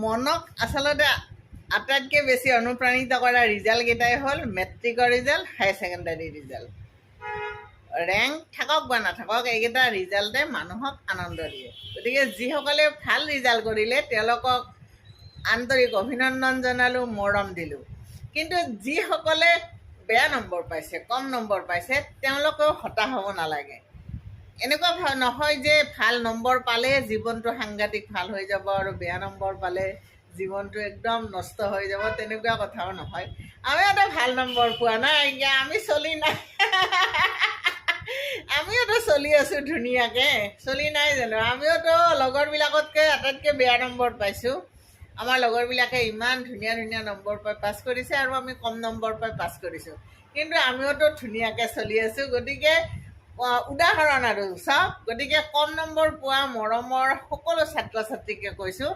মনক আচলতে আটাইতকৈ বেছি অনুপ্ৰাণিত কৰা ৰিজাল্টকেইটাই হ'ল মেট্ৰিকৰ result, higher secondary result. Rank থাকক বা নাথাকক, এইকেইটা ৰিজাল্টে মানুহক আনন্দ দিয়ে। গতিকে যিসকলে ভাল ৰিজাল্ট কৰিলে তেওঁলোকক আন্তৰিক অভিনন্দন জনালোঁ, মৰম দিলোঁ। কিন্তু যিসকলে বেয়া নম্বৰ পাইছে, কম নম্বৰ পাইছে, তেওঁলোকেও হতাশ হ'ব নালাগে। এনেকুৱা নহয় যে ভাল নম্বৰ পালে জীৱনটো সাংঘাতিক ভাল হৈ যাব আৰু বেয়া নম্বৰ পালে জীৱনটো একদম নষ্ট হৈ যাব, তেনেকুৱা কথাও নহয়। আমিওতো ভাল নম্বৰ পোৱা নাই, আমি চলি নাই আমিওতো চলি আছোঁ ধুনীয়াকৈ, চলি নাই জানো? আমিওতো লগৰবিলাকতকৈ আটাইতকৈ বেয়া নম্বৰ পাইছোঁ। আমাৰ লগৰবিলাকে ইমান ধুনীয়া ধুনীয়া নম্বৰ পাই পাছ কৰিছে আৰু আমি কম নম্বৰ পাই পাছ কৰিছোঁ, কিন্তু আমিওতো ধুনীয়াকৈ চলি আছোঁ। গতিকে উদাহৰণ আৰু চাওক, গতিকে কম নম্বৰ পোৱা মৰমৰ সকলো ছাত্ৰ ছাত্ৰীকে কৈছোঁ,